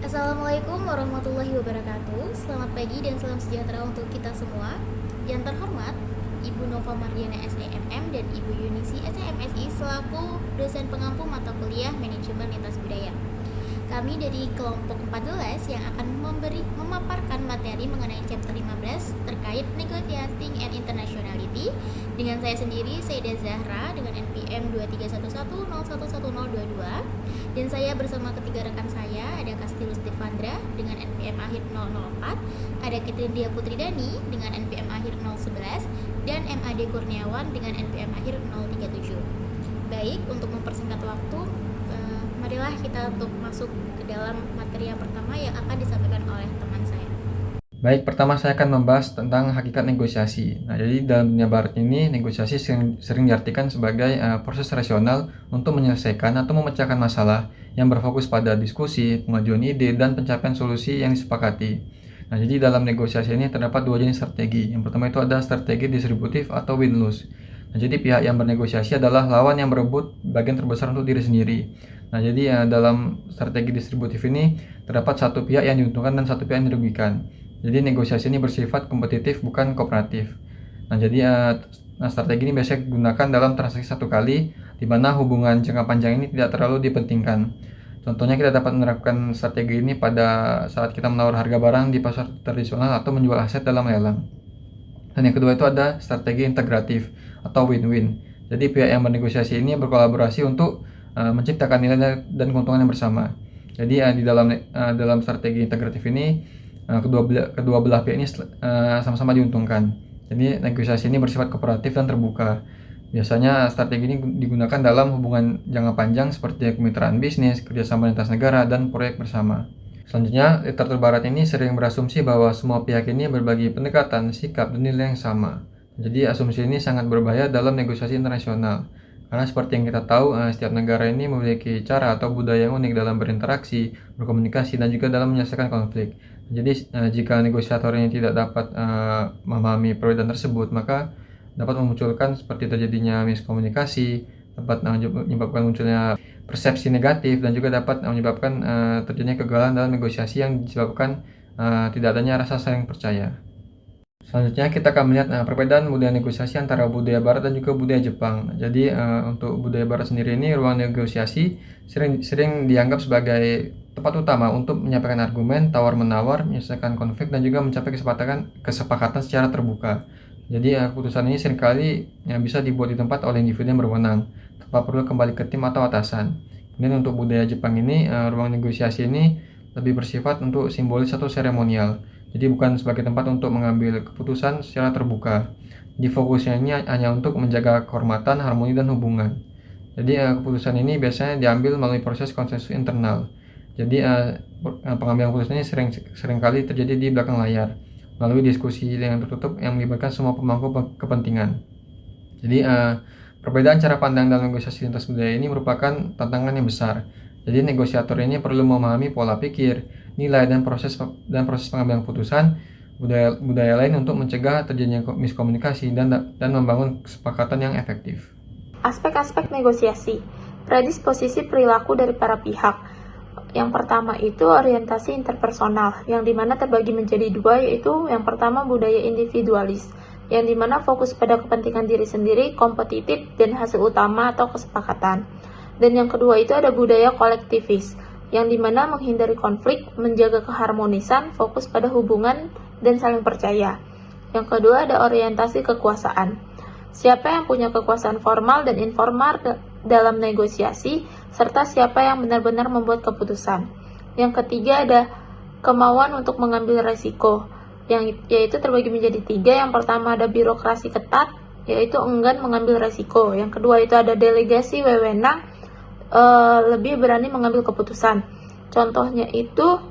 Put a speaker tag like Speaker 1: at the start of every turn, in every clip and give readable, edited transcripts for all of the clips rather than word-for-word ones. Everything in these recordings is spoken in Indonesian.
Speaker 1: Assalamualaikum warahmatullahi wabarakatuh. Selamat pagi dan salam sejahtera untuk kita semua. Yang terhormat, Ibu Nova Mardiana SEMM dan Ibu Yunisi SEMSI selaku dosen pengampu mata kuliah Manajemen Lintas Budaya. Kami dari kelompok 14 yang akan memaparkan materi mengenai chapter 15 terkait Negotiating and Internationality dengan saya sendiri, Sayyidah Zahra dengan NPM 2311011022, dan saya bersama ketiga rekan saya, ada Kastilus Devandra dengan NPM akhir 004, ada Ketrindia Putri Dani dengan NPM akhir 011, dan MAD Kurniawan dengan NPM akhir 037. Baik, untuk mempersingkat waktu, marilah kita untuk masuk ke dalam materi yang pertama yang akan disampaikan oleh teman saya.
Speaker 2: Baik, pertama saya akan membahas tentang hakikat negosiasi. Nah, jadi dalam dunia barat ini, negosiasi sering diartikan sebagai proses rasional untuk menyelesaikan atau memecahkan masalah yang berfokus pada diskusi, pengajuan ide, dan pencapaian solusi yang disepakati. Nah, jadi dalam negosiasi ini terdapat dua jenis strategi. Yang pertama itu ada strategi distributif atau win-lose. Nah, jadi pihak yang bernegosiasi adalah lawan yang berebut bagian terbesar untuk diri sendiri. Nah, jadi dalam strategi distributif ini terdapat satu pihak yang diuntungkan dan satu pihak yang dirugikan. Jadi negosiasi ini bersifat kompetitif bukan kooperatif. Nah, jadi strategi ini biasanya digunakan dalam transaksi satu kali, di mana hubungan jangka panjang ini tidak terlalu dipentingkan. Contohnya kita dapat menerapkan strategi ini pada saat kita menawar harga barang di pasar tradisional atau menjual aset dalam lelang. Dan yang kedua itu ada strategi integratif atau win-win. Jadi pihak yang bernegosiasi ini berkolaborasi untuk menciptakan nilai dan keuntungan yang bersama. Jadi di dalam strategi integratif ini kedua belah pihak ini sama-sama diuntungkan. Jadi negosiasi ini bersifat kooperatif dan terbuka. Biasanya strategi ini digunakan dalam hubungan jangka panjang seperti kemitraan bisnis, kerjasama lintas negara, dan proyek bersama. Selanjutnya, literatur barat ini sering berasumsi bahwa semua pihak ini berbagi pendekatan, sikap, dan nilai yang sama. Jadi asumsi ini sangat berbahaya dalam negosiasi internasional. Karena seperti yang kita tahu, setiap negara ini memiliki cara atau budaya yang unik dalam berinteraksi, berkomunikasi, dan juga dalam menyelesaikan konflik. Jadi jika negosiator ini tidak dapat memahami perbedaan tersebut, maka dapat memunculkan seperti terjadinya miskomunikasi, dapat menyebabkan munculnya persepsi negatif, dan juga dapat menyebabkan terjadinya kegagalan dalam negosiasi yang disebabkan tidak adanya rasa saling percaya. Selanjutnya kita akan melihat perbedaan budaya negosiasi antara budaya barat dan juga budaya Jepang. Jadi untuk budaya barat sendiri ini, ruang negosiasi sering dianggap sebagai tempat utama untuk menyampaikan argumen, tawar-menawar, menyelesaikan konflik, dan juga mencapai kesepakatan secara terbuka. Jadi keputusan ini seringkali bisa dibuat di tempat oleh individu yang berwenang, tanpa perlu kembali ke tim atau atasan. Kemudian untuk budaya Jepang ini, ruang negosiasi ini lebih bersifat untuk simbolis atau seremonial. Jadi bukan sebagai tempat untuk mengambil keputusan secara terbuka. Di fokusnya ini hanya untuk menjaga kehormatan, harmoni, dan hubungan. Jadi keputusan ini biasanya diambil melalui proses konsensus internal. Jadi pengambilan keputusan ini sering kali terjadi di belakang layar, melalui diskusi yang tertutup yang melibatkan semua pemangku kepentingan. Jadi perbedaan cara pandang dalam negosiasi lintas budaya ini merupakan tantangan yang besar. Jadi negosiator ini perlu memahami pola pikir, nilai, dan proses pengambilan keputusan budaya lain untuk mencegah terjadinya miskomunikasi dan membangun kesepakatan yang efektif.
Speaker 3: Aspek-aspek negosiasi, predisposisi perilaku dari para pihak. Yang pertama itu orientasi interpersonal, yang dimana terbagi menjadi dua, yaitu yang pertama budaya individualis, yang dimana fokus pada kepentingan diri sendiri, kompetitif, dan hasil utama atau kesepakatan. Dan yang kedua itu ada budaya kolektivis, yang dimana menghindari konflik, menjaga keharmonisan, fokus pada hubungan, dan saling percaya. Yang kedua ada orientasi kekuasaan. Siapa yang punya kekuasaan formal dan informal dalam negosiasi, serta siapa yang benar-benar membuat keputusan. Yang ketiga ada kemauan untuk mengambil resiko, yaitu terbagi menjadi tiga. Yang pertama ada birokrasi ketat, yaitu enggan mengambil resiko. Yang kedua itu ada delegasi wewenang, lebih berani mengambil keputusan. Contohnya itu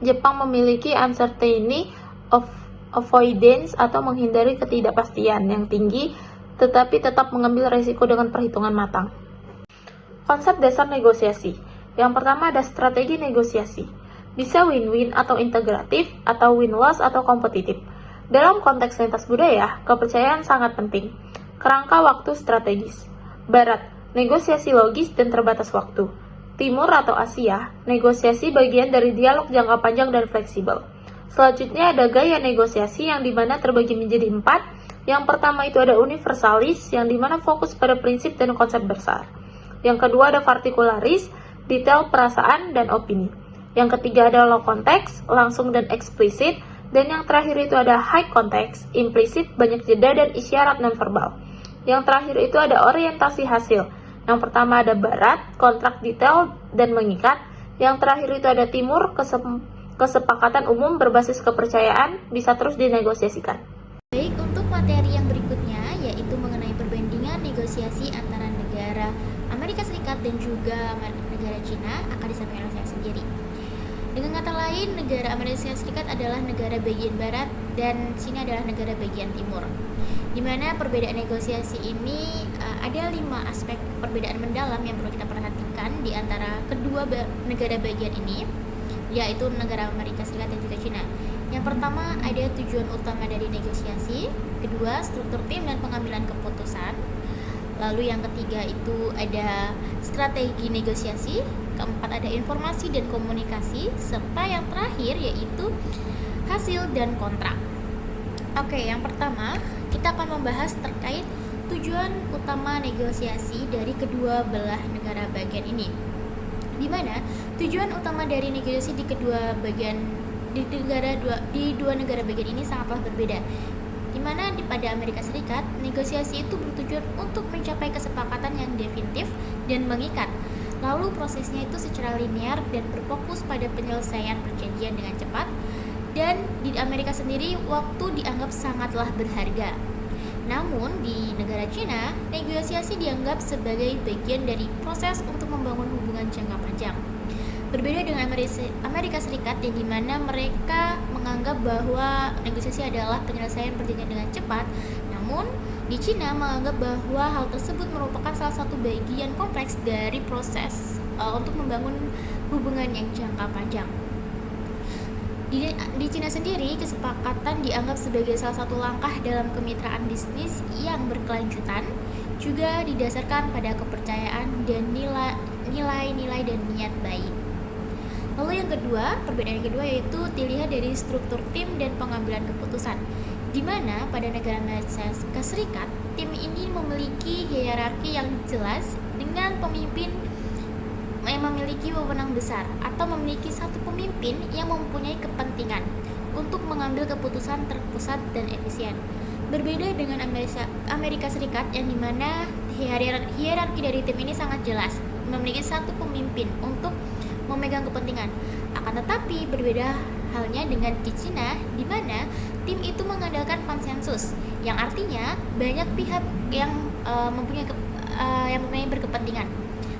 Speaker 3: Jepang memiliki uncertainty of avoidance atau menghindari ketidakpastian yang tinggi, tetapi tetap mengambil resiko dengan perhitungan matang. Konsep dasar negosiasi. Yang pertama ada strategi negosiasi. Bisa win-win atau integratif, atau win-loss atau kompetitif. Dalam konteks lintas budaya, kepercayaan sangat penting. Kerangka waktu strategis. Barat, negosiasi logis dan terbatas waktu. Timur atau Asia, negosiasi bagian dari dialog jangka panjang dan fleksibel. Selanjutnya ada gaya negosiasi yang dimana terbagi menjadi 4. Yang pertama itu ada universalis, yang dimana fokus pada prinsip dan konsep besar. Yang kedua ada partikularis, detail perasaan dan opini. Yang ketiga ada low context, langsung dan eksplisit. Dan yang terakhir itu ada high context, implisit, banyak jeda dan isyarat nonverbal. Yang terakhir itu ada orientasi hasil. Yang pertama ada barat, kontrak detail dan mengikat. Yang terakhir itu ada timur, kesepakatan umum berbasis kepercayaan, bisa terus dinegosiasikan.
Speaker 1: Baik, untuk materi yang berikutnya yaitu mengenai perbandingan negosiasi antara negara Amerika Serikat dan juga negara Cina akan disampaikan oleh saya sendiri. Dengan kata lain, negara Amerika Serikat adalah negara bagian barat dan Cina adalah negara bagian timur. Di mana perbedaan negosiasi ini ada 5 aspek perbedaan mendalam yang perlu kita perhatikan di antara kedua negara bagian ini, yaitu negara Amerika Serikat dan juga Cina. Yang pertama ada tujuan utama dari negosiasi, kedua struktur tim dan pengambilan keputusan, lalu yang ketiga itu ada strategi negosiasi, keempat ada informasi dan komunikasi, serta yang terakhir yaitu hasil dan kontrak. Oke, yang pertama kita akan membahas terkait tujuan utama negosiasi dari kedua belah negara bagian ini. Di mana tujuan utama dari negosiasi di dua negara bagian ini sangatlah berbeda. Di mana pada Amerika Serikat, negosiasi itu bertujuan untuk mencapai kesepakatan yang definitif dan mengikat. Lalu prosesnya itu secara linear dan berfokus pada penyelesaian perjanjian dengan cepat. Dan di Amerika sendiri, waktu dianggap sangatlah berharga. Namun di negara Cina, negosiasi dianggap sebagai bagian dari proses untuk membangun hubungan jangka panjang. Berbeda dengan Amerika Serikat yang dimana mereka menganggap bahwa negosiasi adalah penyelesaian perjanjian dengan cepat, namun di Cina menganggap bahwa hal tersebut merupakan salah satu bagian kompleks dari proses untuk membangun hubungan yang jangka panjang. Di Cina sendiri, kesepakatan dianggap sebagai salah satu langkah dalam kemitraan bisnis yang berkelanjutan, juga didasarkan pada kepercayaan dan nilai-nilai dan niat baik. Lalu yang kedua, perbedaan yang kedua yaitu dilihat dari struktur tim dan pengambilan keputusan, di mana pada negara Amerika Serikat, tim ini memiliki hierarki yang jelas dengan pemimpin yang memiliki wewenang besar atau memiliki satu pemimpin yang mempunyai kepentingan untuk mengambil keputusan terpusat dan efisien. Berbeda dengan Amerika Serikat yang dimana hierarki dari tim ini sangat jelas, memiliki satu pemimpin untuk memegang kepentingan. Akan tetapi berbeda halnya dengan di Cina, di mana tim itu mengandalkan konsensus, yang artinya banyak pihak yang mempunyai berkepentingan,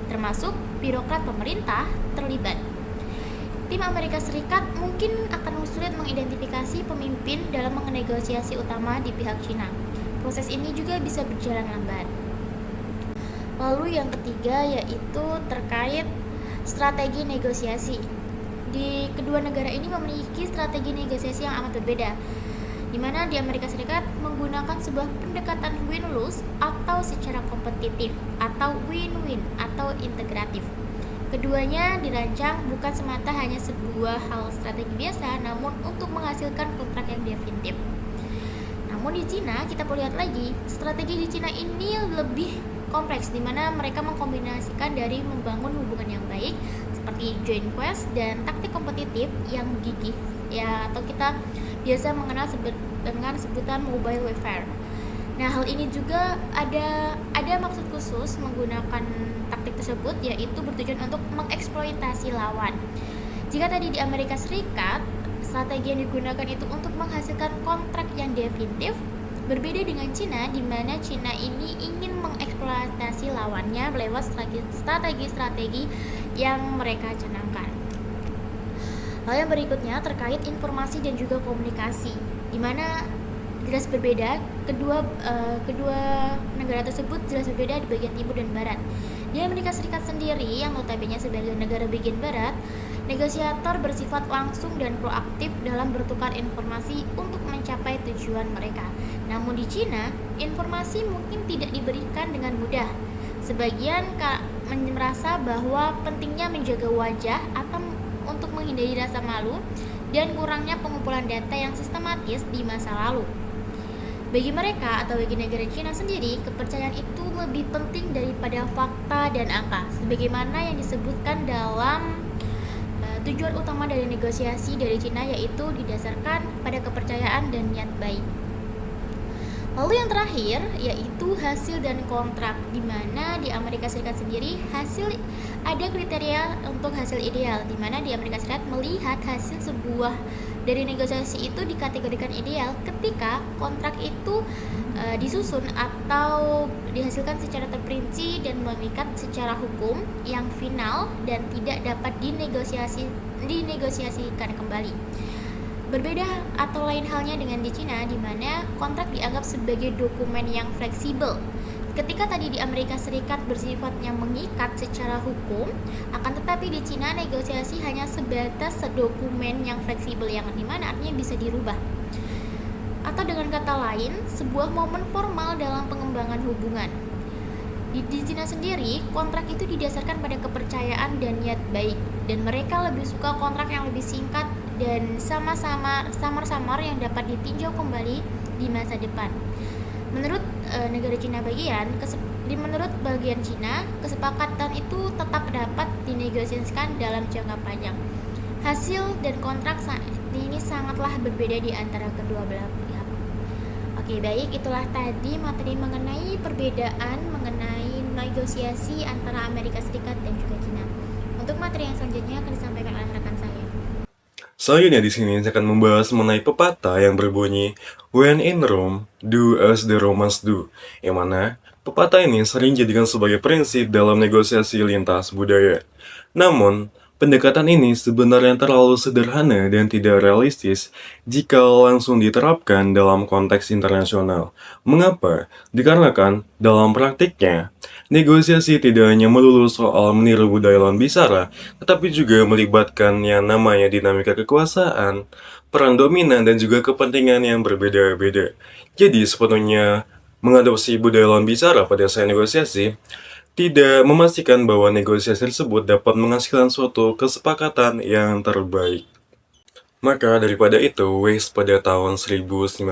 Speaker 1: termasuk birokrat pemerintah terlibat. Tim Amerika Serikat mungkin akan sulit mengidentifikasi pemimpin dalam menegosiasi utama di pihak Cina. Proses ini juga bisa berjalan lambat. Lalu yang ketiga yaitu terkait strategi negosiasi. Di kedua negara ini memiliki strategi negosiasi yang amat berbeda, di mana di Amerika Serikat menggunakan sebuah pendekatan win-lose atau secara kompetitif, atau win-win atau integratif. Keduanya dirancang bukan semata hanya sebuah hal strategi biasa, namun untuk menghasilkan kontrak yang definitif. Namun di Cina, kita perlu lihat lagi, strategi di Cina ini lebih kompleks, di mana mereka mengkombinasikan dari membangun hubungan yang baik seperti joint quest dan taktik kompetitif yang gigih, ya, atau kita biasa mengenal dengan sebutan mobile warfare. Nah, hal ini juga ada maksud khusus menggunakan taktik tersebut, yaitu bertujuan untuk mengeksploitasi lawan. Jika tadi di Amerika Serikat, strategi yang digunakan itu untuk menghasilkan kontrak yang definitif, berbeda dengan Cina, di mana Cina ini ingin mengeksploitasi lawannya lewat strategi-strategi yang mereka canangkan. Hal yang berikutnya terkait informasi dan juga komunikasi, di mana jelas berbeda, kedua negara tersebut jelas berbeda di bagian timur dan barat. Di Amerika Serikat sendiri, yang notabene sebagai negara bagian barat, negosiator bersifat langsung dan proaktif dalam bertukar informasi untuk mencapai tujuan mereka. Namun di Cina, informasi mungkin tidak diberikan dengan mudah. Sebagian merasa bahwa pentingnya menjaga wajah atau untuk menghindari rasa malu dan kurangnya pengumpulan data yang sistematis di masa lalu. Bagi mereka atau bagi negara Cina sendiri, kepercayaan itu lebih penting daripada fakta dan angka, sebagaimana yang disebutkan dalam tujuan utama dari negosiasi dari Cina, yaitu didasarkan pada kepercayaan dan niat baik. Lalu yang terakhir yaitu hasil dan kontrak, di mana di Amerika Serikat sendiri ada kriteria untuk hasil ideal, di mana di Amerika Serikat melihat hasil sebuah dari negosiasi itu dikategorikan ideal ketika kontrak itu disusun atau dihasilkan secara terperinci dan mengikat secara hukum yang final dan tidak dapat dinegosiasikan kembali. Berbeda atau lain halnya dengan di Cina, di mana kontrak dianggap sebagai dokumen yang fleksibel. Ketika tadi di Amerika Serikat bersifatnya mengikat secara hukum, akan tetapi di Cina negosiasi hanya sebatas dokumen yang fleksibel, yang dimana artinya bisa dirubah. Atau dengan kata lain, sebuah momen formal dalam pengembangan hubungan. Di Cina sendiri, kontrak itu didasarkan pada kepercayaan dan niat baik, dan mereka lebih suka kontrak yang lebih singkat dan samar-samar yang dapat ditinjau kembali di masa depan. Menurut negara Cina menurut bagian Cina, kesepakatan itu tetap dapat dinegosiasikan dalam jangka panjang. Hasil dan kontrak ini sangatlah berbeda di antara kedua belah pihak. Oke, baik, itulah tadi materi mengenai perbedaan mengenai negosiasi antara Amerika Serikat dan juga Cina. Untuk materi yang selanjutnya akan disampaikan oleh rekan saya.
Speaker 4: Selanjutnya di sini saya akan membahas mengenai pepatah yang berbunyi When in Rome, do as the Romans do. Yang mana pepatah ini sering dijadikan sebagai prinsip dalam negosiasi lintas budaya. Namun, pendekatan ini sebenarnya terlalu sederhana dan tidak realistis jika langsung diterapkan dalam konteks internasional. Mengapa? Dikarenakan dalam praktiknya, negosiasi tidak hanya melulu soal meniru budaya lawan bicara, tetapi juga melibatkan yang namanya dinamika kekuasaan, peran dominan, dan juga kepentingan yang berbeda-beda. Jadi sepenuhnya mengadopsi budaya lawan bicara pada saat negosiasi tidak memastikan bahwa negosiasi tersebut dapat menghasilkan suatu kesepakatan yang terbaik. Maka daripada itu, Weiss pada tahun 1994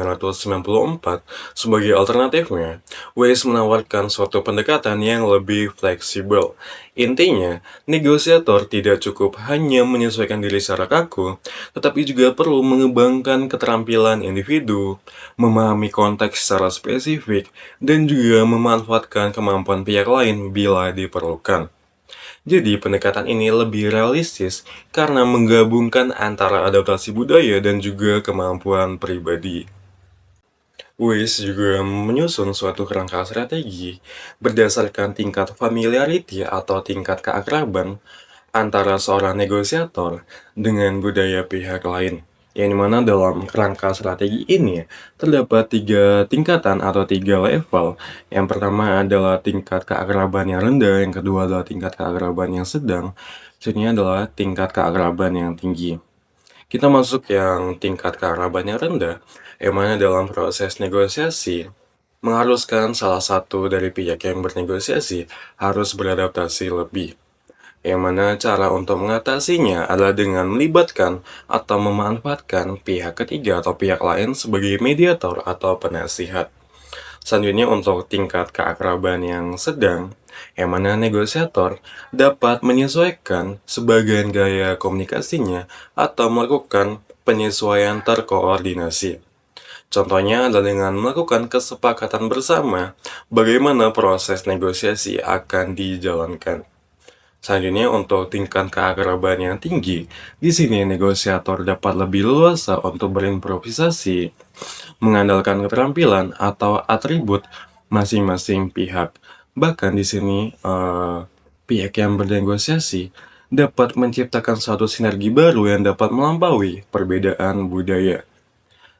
Speaker 4: sebagai alternatifnya, Weiss menawarkan suatu pendekatan yang lebih fleksibel. Intinya, negosiator tidak cukup hanya menyesuaikan diri secara kaku, tetapi juga perlu mengembangkan keterampilan individu, memahami konteks secara spesifik, dan juga memanfaatkan kemampuan pihak lain bila diperlukan. Jadi pendekatan ini lebih realistis karena menggabungkan antara adaptasi budaya dan juga kemampuan pribadi. Weiss juga menyusun suatu kerangka strategi berdasarkan tingkat familiarity atau tingkat keakraban antara seorang negosiator dengan budaya pihak lain. Yang dimana dalam kerangka strategi ini terdapat 3 tingkatan atau 3 level. Yang pertama adalah tingkat keakraban yang rendah, yang kedua adalah tingkat keakraban yang sedang, selanjutnya adalah tingkat keakraban yang tinggi. Kita masuk yang tingkat keakraban yang rendah, yang mana dalam proses negosiasi mengharuskan salah satu dari pihak yang bernegosiasi harus beradaptasi lebih. Yang mana cara untuk mengatasinya adalah dengan melibatkan atau memanfaatkan pihak ketiga atau pihak lain sebagai mediator atau penasihat. Selanjutnya untuk tingkat keakraban yang sedang, yang mana negosiator dapat menyesuaikan sebagian gaya komunikasinya atau melakukan penyesuaian terkoordinasi. Contohnya adalah dengan melakukan kesepakatan bersama bagaimana proses negosiasi akan dijalankan. Selanjutnya untuk tingkat keakraban yang tinggi, di sini negosiator dapat lebih leluasa untuk berimprovisasi, mengandalkan keterampilan atau atribut masing-masing pihak. Bahkan di sini pihak yang bernegosiasi dapat menciptakan suatu sinergi baru yang dapat melampaui perbedaan budaya.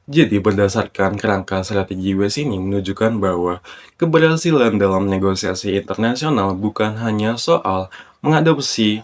Speaker 4: Jadi berdasarkan kerangka strategi Weiss ini menunjukkan bahwa keberhasilan dalam negosiasi internasional bukan hanya soal mengadopsi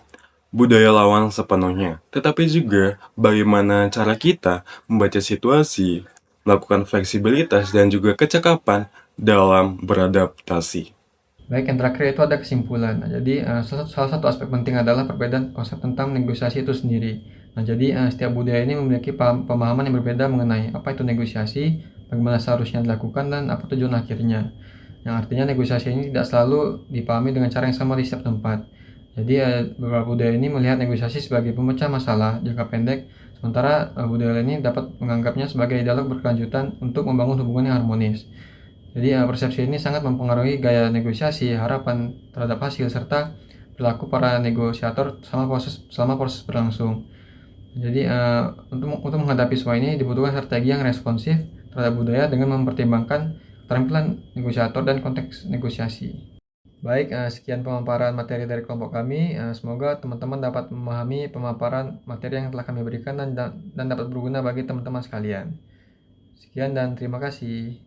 Speaker 4: budaya lawan sepenuhnya, tetapi juga bagaimana cara kita membaca situasi, melakukan fleksibilitas, dan juga kecakapan dalam beradaptasi.
Speaker 2: Baik, yang terakhir itu ada kesimpulan. Nah, jadi salah satu aspek penting adalah perbedaan konsep tentang negosiasi itu sendiri. Nah, jadi setiap budaya ini memiliki pemahaman yang berbeda mengenai apa itu negosiasi, bagaimana seharusnya dilakukan, dan apa tujuan akhirnya. Yang artinya negosiasi ini tidak selalu dipahami dengan cara yang sama di setiap tempat. Jadi beberapa budaya ini melihat negosiasi sebagai pemecah masalah jangka pendek, sementara budaya lain ini dapat menganggapnya sebagai dialog berkelanjutan untuk membangun hubungan yang harmonis. Jadi persepsi ini sangat mempengaruhi gaya negosiasi, harapan terhadap hasil, serta perilaku para negosiator selama proses berlangsung. Jadi untuk menghadapi semua ini dibutuhkan strategi yang responsif terhadap budaya dengan mempertimbangkan keterampilan negosiator dan konteks negosiasi. Baik, sekian pemaparan materi dari kelompok kami. Semoga teman-teman dapat memahami pemaparan materi yang telah kami berikan dan dapat berguna bagi teman-teman sekalian. Sekian dan terima kasih.